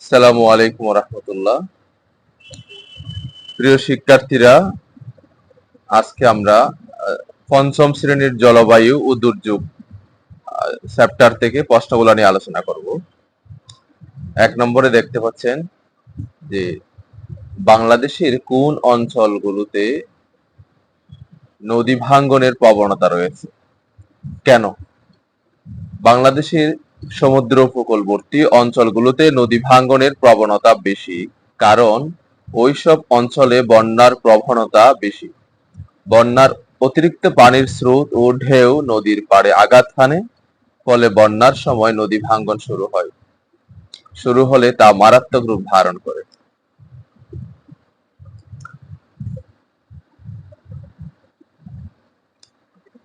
আসসালামু আলাইকুম রহমতুল্লাহ। প্রিয় শিক্ষার্থীরা, আজকে আমরা পঞ্চম শ্রেণীর জলবায়ু ও দুর্যোগ চ্যাপ্টার থেকে প্রশ্নগুলো নিয়ে আলোচনা করব। 1 নম্বরে দেখতে পাচ্ছেন যে বাংলাদেশের কোন অঞ্চলগুলোতে নদী ভাঙ্গনের প্রবণতা রয়েছে, কেন? বাংলাদেশের সমুদ্র উপকূলবর্তী অঞ্চলগুলোতে নদী ভাঙ্গনের প্রবণতা বেশি, কারণ ওইসব অঞ্চলে বন্যার প্রবণতা বেশি। বন্যার অতিরিক্ত পানির স্রোত ও ঢেউ নদীর পাড়ে আঘাত হানে, ফলে বন্যার সময় নদী ভাঙ্গন শুরু হলে তা মারাত্মক রূপ ধারণ করে।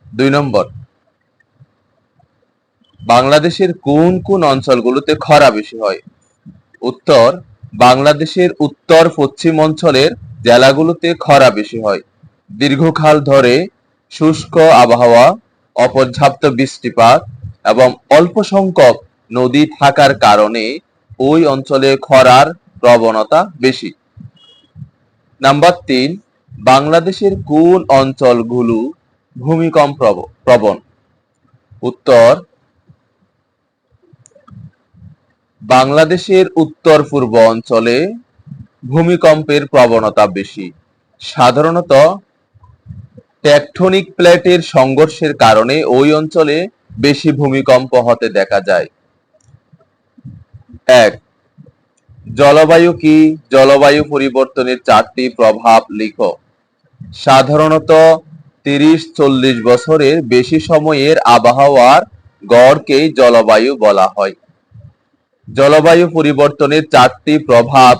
2 নম্বর, বাংলাদেশের কোন কোন অঞ্চলগুলোতে খরা বেশি হয়? উত্তর: বাংলাদেশের উত্তর পশ্চিম অঞ্চলের জেলাগুলোতে খরা বেশি হয়। দীর্ঘকাল ধরে শুষ্ক আবহাওয়া, অপর্যাপ্ত বৃষ্টিপাত এবং অল্প সংখ্যক নদী থাকার কারণে ওই অঞ্চলে খরার প্রবণতা বেশি। নাম্বার 3, বাংলাদেশের কোন অঞ্চলগুলো ভূমিকম্প প্রবণ? উত্তর: বাংলাদেশের উত্তর পূর্ব অঞ্চলে ভূমিকম্পের প্রবণতা বেশি, সাধারণত টেকটনিক প্লেটের সংঘর্ষের কারণে ওই অঞ্চলে বেশি ভূমিকম্প হতে দেখা যায়। 1. জলবায়ু কি? জলবায়ু পরিবর্তনের 4টি প্রভাব লিখো। সাধারণত 30-40 বছরের বেশি সময়ের আবহাওয়ার গড়কেই জলবায়ু বলা হয়। জলবায়ু পরিবর্তনের 4টি প্রভাব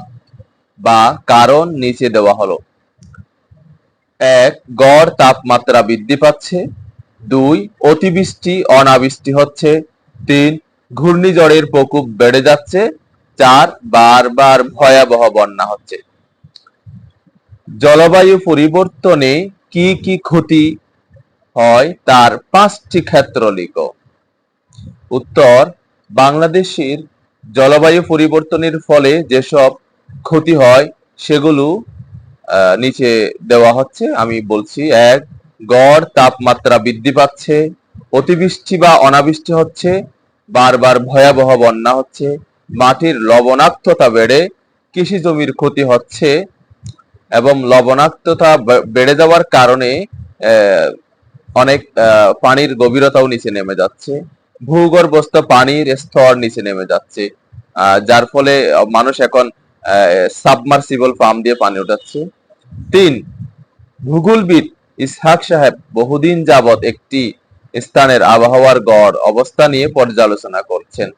বা কারণ নিচে দেওয়া হলো। 1. গড় তাপমাত্রা বৃদ্ধি পাচ্ছে। 2. অতিবৃষ্টি অনাবৃষ্টি হচ্ছে। 3. ঘূর্ণিঝড়ের প্রকোপ বেড়ে যাচ্ছে। 4. বারবার ভয়াবহ বন্যা হচ্ছে। জলবায়ু পরিবর্তনে কি কি ক্ষতি হয় তার 5টি ক্ষেত্র লিখো। উত্তর: বাংলাদেশের জলবায়ু পরিবর্তনের ফলে যেসব ক্ষতি হয় সেগুলো নিচে দেওয়া হচ্ছে, আমি বলছি। 1. গড় তাপমাত্রা বৃদ্ধি পাচ্ছে, অতিবৃষ্টি বা অনাবৃষ্টি হচ্ছে, বারবার ভয়াবহ বন্যা হচ্ছে, মাটির লবণাক্ততা বেড়ে কৃষি জমির ক্ষতি হচ্ছে এবং লবণাক্ততা বেড়ে যাওয়ার কারণে অনেক পানির গভীরতাও নিচে নেমে যাচ্ছে, ভূগর্ভস্থ পানির স্তর নিচে নেমে যাচ্ছে, যার ফলে মানুষ এখন সাবমার্সিবল পাম্প দিয়ে পানি উঠাচ্ছে। 3. ভূগোলবিদ ইসহাক সাহেব বহুদিন যাবৎ একটি স্থানের আবহাওয়ার গড় অবস্থা নিয়ে পর্যালোচনা করছেন।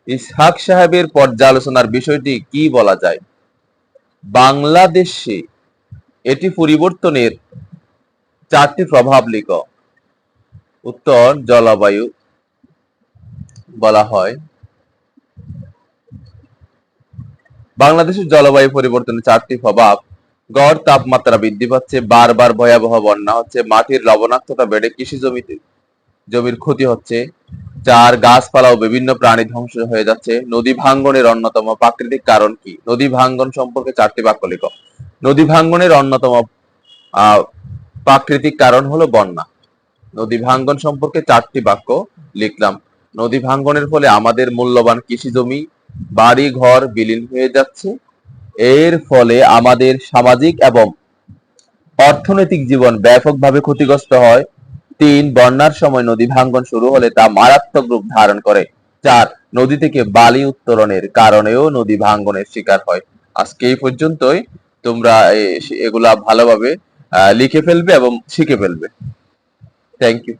ইসহাক সাহেবের পর্যালোচনার বিষয়টি কি বলা যায়? বাংলাদেশে এটি পরিবর্তনের 4টি প্রভাব লিখো। উত্তর: জলবায়ু বলা হয়। বাংলাদেশের জলবায়ু পরিবর্তনের 4টি প্রভাব: গড় তাপমাত্রা বৃদ্ধি পাচ্ছে, বারবার ভয়াবহ বন্যা হচ্ছে, মাটির লবণাক্ততা বেড়ে কৃষি জমির ক্ষতি হচ্ছে, 4. গাছপালা ও বিভিন্ন প্রাণী ধ্বংস হয়ে যাচ্ছে। নদী ভাঙ্গনের অন্যতম প্রাকৃতিক কারণ কি? নদী ভাঙ্গন সম্পর্কে 4টি বাক্য লিখো। নদী ভাঙ্গনের অন্যতম প্রাকৃতিক কারণ হলো বন্যা। নদী ভাঙ্গন সম্পর্কে 4টি বাক্য লিখলাম। নদী ভাঙ্গনের ফলে আমাদের মূল্যবান কৃষি জমি, বাড়ি ঘর বিলীন হয়ে যাচ্ছে। এর ফলে আমাদের সামাজিক এবং অর্থনৈতিক জীবন ব্যাপকভাবে ক্ষতিগ্রস্ত হয়। 3. বন্যার সময় নদী ভাঙ্গন শুরু হলে তা মারাত্মক রূপ ধারণ করে। 4. নদী থেকে বালি উত্তোলনের কারণেও নদী ভাঙ্গনের শিকার হয়। আজকে এই পর্যন্তই। তোমরা এগুলা ভালোভাবে লিখে ফেলবে এবং শিখে ফেলবে। Thank you.